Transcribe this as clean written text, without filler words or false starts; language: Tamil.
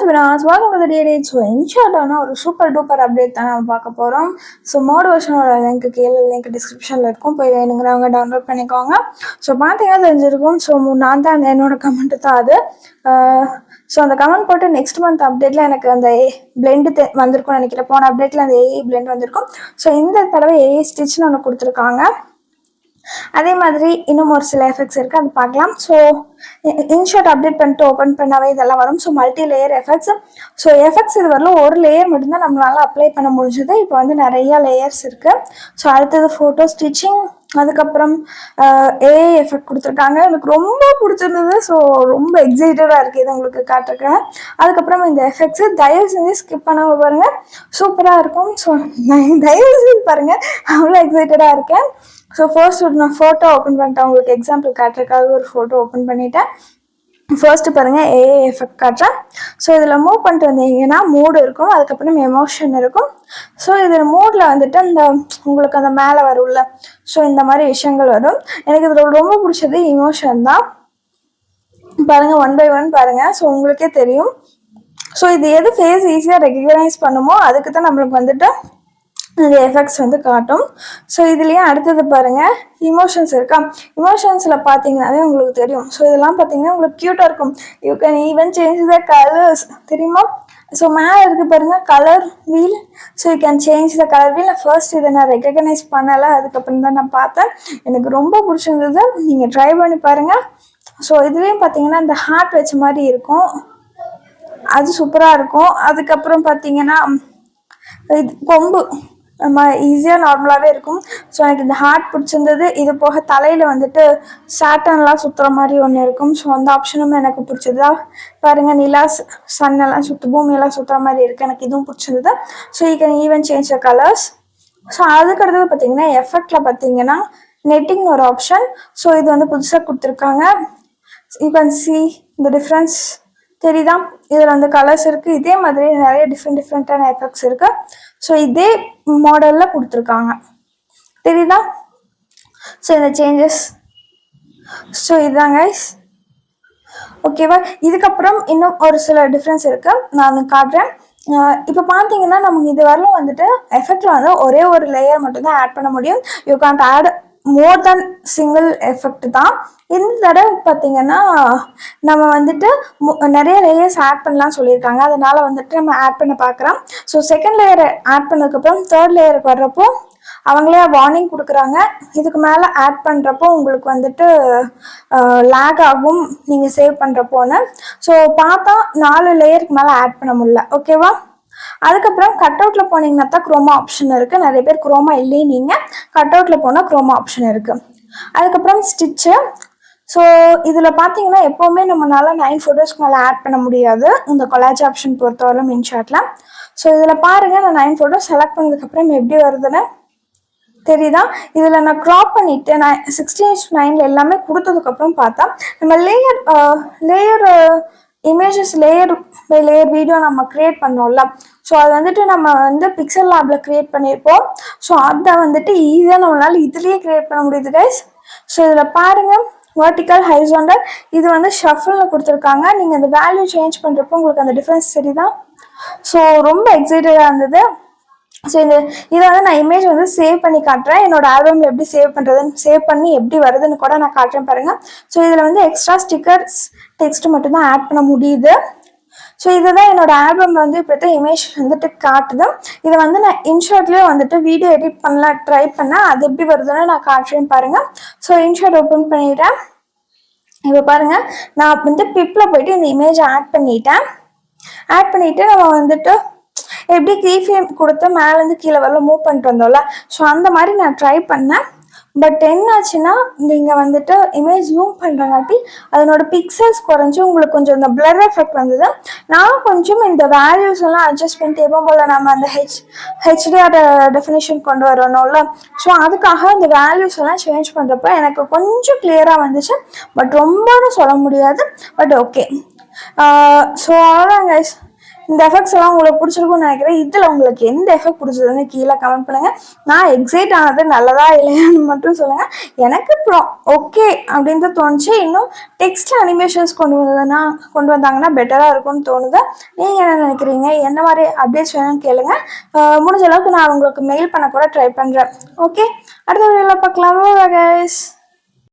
Vinas welcome to the DD. So இன்ஷாட்டான ஒரு சூப்பர் டூப்பர் அப்டேட் தான் நம்ம பார்க்க போகிறோம். ஸோ மோட் வெர்ஷனோட லிங்க் கீழே லிங்க் டிஸ்கிரிப்ஷனில் இருக்கும், போய் வேணுங்கிறவங்க டவுன்லோட் பண்ணிக்கோங்க. ஸோ பார்த்தீங்கன்னா தெரிஞ்சிருக்கும். ஸோ நான் தான் என்னோட கமெண்ட் தான் அது. ஸோ அந்த கமெண்ட் போட்டு நெக்ஸ்ட் மந்த் அப்டேட்டில் எனக்கு அந்த பிளெண்டு வந்திருக்கும்னு நினைக்கிறேன். போன அப்டேட்டில் அந்த ஏஐ பிளெண்ட் வந்திருக்கும். ஸோ இந்த தடவை ஏஐ ஸ்டிச்னு ஒன்று கொடுத்துருக்காங்க. அதே மாதிரி இன்னும் ஒரு சில எஃபெக்ட்ஸ் இருக்குது, அது பார்க்கலாம். ஸோ இன்ஷாட் அப்டேட் பண்ணிட்டு ஓப்பன் பண்ணாவே இதெல்லாம் வரும். So multi layer effects. So effects இது வரலாம் ஒரு லேயர் மட்டும்தான் நம்மளால அப்ளை பண்ண முடிஞ்சது. இப்போ வந்து நிறையா லேயர்ஸ் இருக்குது. ஸோ அடுத்தது ஃபோட்டோ ஸ்டிச்சிங், அதுக்கப்புறம் ஏஐ எஃபெக்ட் கொடுத்துருக்காங்க. எனக்கு ரொம்ப பிடிச்சிருந்தது. ஸோ ரொம்ப எக்ஸைட்டடாக இருக்குது இது உங்களுக்கு காட்டுறேன். அதுக்கப்புறம் இந்த எஃபெக்ட்ஸு தயவு செஞ்சு ஸ்கிப் பண்ணாமல் பாருங்கள், சூப்பராக இருக்கும். ஸோ தயவு செஞ்சு பாருங்கள், அவ்வளோ எக்ஸைட்டடாக இருக்கேன். ஸோ ஃபர்ஸ்ட் நான் ஃபோட்டோ ஓப்பன் பண்ணிட்டேன், உங்களுக்கு எக்ஸாம்பிள் காட்டுறதுக்காக ஒரு ஃபோட்டோ ஓப்பன் பண்ணிட்டேன். ஃபர்ஸ்ட்டு பாருங்கள், ஏஏ எஃபெக்ட் காட்டுறேன். ஸோ இதில் மூவ் பண்ணிட்டு வந்தீங்கன்னா மூடு இருக்கும், அதுக்கப்புறம் எமோஷன் இருக்கும். ஸோ இதில் மூடில் வந்துட்டு அந்த உங்களுக்கு அந்த மேலே வரும்ல, ஸோ இந்த மாதிரி விஷயங்கள் வரும். எனக்கு இதில் ரொம்ப பிடிச்சது எமோஷன் தான். பாருங்கள், 1 by 1 பாருங்கள். ஸோ உங்களுக்கே தெரியும். ஸோ இது எது ஃபேஸ் ஈஸியாக ரெகக்னைஸ் பண்ணுமோ அதுக்கு தான் நம்மளுக்கு வந்துட்டு இந்த எஃபெக்ட்ஸ் வந்து காட்டும். ஸோ இதுலேயே அடுத்தது பாருங்கள், இமோஷன்ஸ் இருக்கா. இமோஷன்ஸில் பார்த்தீங்கன்னாவே உங்களுக்கு தெரியும். ஸோ இதெல்லாம் பார்த்தீங்கன்னா உங்களுக்கு க்யூட்டாக இருக்கும். You can even change the colours, தெரியுமா. ஸோ மேலே இருக்குது பாருங்கள் colour wheel. So you can change the colour wheel. First இதை நான் ரெகக்னைஸ் பண்ணலை, அதுக்கப்புறம் தான் நான் பார்த்தேன். எனக்கு ரொம்ப பிடிச்சிருந்தது, நீங்கள் ட்ரை பண்ணி பாருங்கள். ஸோ இதுலேயும் பார்த்தீங்கன்னா இந்த ஹார்ட் வச்ச மாதிரி இருக்கும், அது சூப்பராக இருக்கும். அதுக்கப்புறம் பார்த்தீங்கன்னா இது கொம்பு நம்ம ஈஸியாக நார்மலாகவே இருக்கும். ஸோ எனக்கு இந்த ஹார்ட் பிடிச்சிருந்தது. இது போக தலையில் வந்துட்டு சாட்டன்லாம் சுற்றுற மாதிரி ஒன்று இருக்கும். ஸோ அந்த ஆப்ஷனும் எனக்கு பிடிச்சதா. பாருங்கள், நிலா சன்னெல்லாம் பூமியெல்லாம் சுற்றுற மாதிரி இருக்குது, எனக்கு இதுவும் பிடிச்சிருந்தது. So you can even change the colours. So அதுக்கடுத்தது பார்த்தீங்கன்னா எஃபெக்டில் பார்த்தீங்கன்னா நெட்டிங் ஒரு ஆப்ஷன். ஸோ இது வந்து புதுசாக கொடுத்துருக்காங்க. யூ கேன் சி இந்த டிஃப்ரென்ஸ், தெரியுதா. இதில் வந்து கலர்ஸ் இருக்குது. இதே மாதிரி நிறைய டிஃப்ரெண்ட்டான எஃபெக்ட்ஸ் இருக்குது. ஸோ இதே மாடலில் கொடுத்துருக்காங்க, தெரியுதா. ஸோ இந்த சேஞ்சஸ், ஸோ இதுதான் கைஸ், ஓகேவா. இதுக்கப்புறம் இன்னும் ஒரு சில டிஃப்ரென்ஸ் இருக்குது, நான் அதை காட்டுறேன். இப்போ பார்த்தீங்கன்னா நமக்கு இது வரலும் வந்துட்டு எஃபெக்டில் வந்து ஒரே ஒரு லேயர் மட்டும்தான் ஆட் பண்ண முடியும். You can't add more then single effect தான். இந்த தடவை பார்த்தீங்கன்னா நம்ம வந்துட்டு நிறைய லேயர்ஸ் ஆட் பண்ணலாம் சொல்லியிருக்காங்க. அதனால் வந்துட்டு நம்ம ஆட் பண்ண பார்க்குறோம். ஸோ செகண்ட் லேயர் ஆட் பண்ணதுக்கப்புறம் தேர்ட் லேயருக்கு வர்றப்போ அவங்களே வார்னிங் கொடுக்குறாங்க. இதுக்கு மேலே ஆட் பண்ணுறப்போ உங்களுக்கு வந்துட்டு லேக் ஆகும் நீங்கள் சேவ் பண்ணுறப்போன்னு. ஸோ பார்த்தா 4 லேயருக்கு மேலே ஆட் பண்ண முடியல, ஓகேவா. அதுக்கப்புறம் கட் அவுட்டில் போனீங்கன்னா தான் குரோமா ஆப்ஷன் இருக்குது. நிறைய பேர் குரோமா இல்லையே, நீங்கள் கட் அவுட்டில் போனால் குரோமா ஆப்ஷன் இருக்குது. அதுக்கப்புறம் ஸ்டிச்சு. ஸோ இதில் பார்த்தீங்கன்னா எப்போவுமே நம்மளால 9 ஃபோட்டோஸ்க்கு மேலே ஆட் பண்ண முடியாது இந்த கொலாஜ் ஆப்ஷன் பொறுத்தவரை இன்ஷாட்டில். ஸோ இதில் பாருங்கள், நான் 9 ஃபோட்டோஸ் செலக்ட் பண்ணதுக்கப்புறம் எப்படி வருதுன்னு தெரியுதா. இதில் நான் க்ராப் பண்ணிவிட்டு நான் 16:9 எல்லாமே கொடுத்ததுக்கப்புறம் பார்த்தா நம்ம layer images layer by layer video நம்ம க்ரியேட் பண்ணோம்ல. ஸோ அது வந்துட்டு நம்ம வந்து பிக்சல் லேபில் க்ரியேட் பண்ணியிருப்போம். ஸோ அதை வந்துட்டு ஈஸியாக நம்மளால இதுலேயே க்ரியேட் பண்ண முடியுது கைஸ். ஸோ இதில் பாருங்கள், வெர்டிக்கல் ஹரிசாண்டல், இது வந்து ஷஃபிளில் கொடுத்துருக்காங்க. நீங்கள் அந்த வேல்யூ சேஞ்ச் பண்ணுறப்போ உங்களுக்கு அந்த டிஃப்ரென்ஸ் தெரியுதா. ஸோ ரொம்ப எக்ஸைட்டடாக இருந்தது. ஸோ இதை வந்து நான் இமேஜ் வந்து சேவ் பண்ணி காட்டுறேன். என்னோட ஆல்பமில் எப்படி சேவ் பண்ணுறதுன்னு, சேவ் பண்ணி எப்படி வருதுன்னு கூட நான் காட்டுறேன் பாருங்கள். ஸோ இதில் வந்து எக்ஸ்ட்ரா ஸ்டிக்கர்ஸ் டெக்ஸ்ட் மட்டும்தான் ஆட் பண்ண முடியுது. ஸோ இதுதான் என்னோட ஆல்பமில் வந்து இப்போ இமேஜ் வந்துட்டு காட்டுது. இதை வந்து நான் இன்ஷாட்லேயே வந்துட்டு வீடியோ எடிட் பண்ணலாம் ட்ரை பண்ணேன். அது எப்படி வருதுன்னு நான் காட்டுறேன் பாருங்கள். ஸோ இன்ஷாட் ஓப்பன் பண்ணிட்டேன். இப்போ பாருங்கள், நான் வந்து பிப்பில் போயிட்டு இந்த இமேஜை ஆட் பண்ணிவிட்டு நம்ம வந்துட்டு எப்படி கீஃப்ரேம் கொடுத்து மேலேருந்து கீழே வரல மூவ் பண்ணிட்டு வந்தோம்ல. ஸோ அந்த மாதிரி நான் ட்ரை பண்ணேன். பட் என்னாச்சுன்னா நீங்கள் வந்துட்டு இமேஜ் ஜூம் பண்ணுறங்காட்டி அதனோட பிக்சல்ஸ் குறைஞ்சி உங்களுக்கு கொஞ்சம் இந்த பிளர் எஃபெக்ட் வந்தது. நான் கொஞ்சம் இந்த வேல்யூஸ் எல்லாம் அட்ஜஸ்ட் பண்ணிட்டு எப்போ போல் நம்ம அந்த ஹெச்டிஆர் டெஃபினேஷன் கொண்டு வரணும்ல. ஸோ அதுக்காக இந்த வேல்யூஸ் எல்லாம் சேஞ்ச் பண்ணுறப்ப எனக்கு கொஞ்சம் கிளியராக வந்துச்சு. பட் ரொம்பன்னு சொல்ல முடியாது, பட் ஓகே. ஸோ அவ்வளோதான் கைஸ். இந்த எஃபெக்ட்ஸ் எல்லாம் உங்களுக்கு பிடிச்சிருக்கும்னு நினைக்கிறேன். இதில் உங்களுக்கு எந்த எஃபெக்ட் பிடிச்சதுன்னு கீழே கமெண்ட் பண்ணுங்கள். நான் எக்ஸைட் ஆனது நல்லதா இல்லையான்னு மட்டும் சொல்லுங்கள். எனக்கு ஓகே அப்படின்ட்டு தோணுச்சு. இன்னும் டெக்ஸ்ட் அனிமேஷன்ஸ் கொண்டு வந்தாங்கன்னா பெட்டராக இருக்கும்னு தோணுது. நீங்கள் என்ன நினைக்கிறீங்க? என்ன மாதிரி அப்டேட்ஸ் வேணும்னு கேளுங்க. முடிஞ்ச அளவுக்கு நான் உங்களுக்கு மெயில் பண்ண கூட ட்ரை பண்ணுறேன். ஓகே, அடுத்த வீடியோவில் பார்க்கலாம். கைஸ்.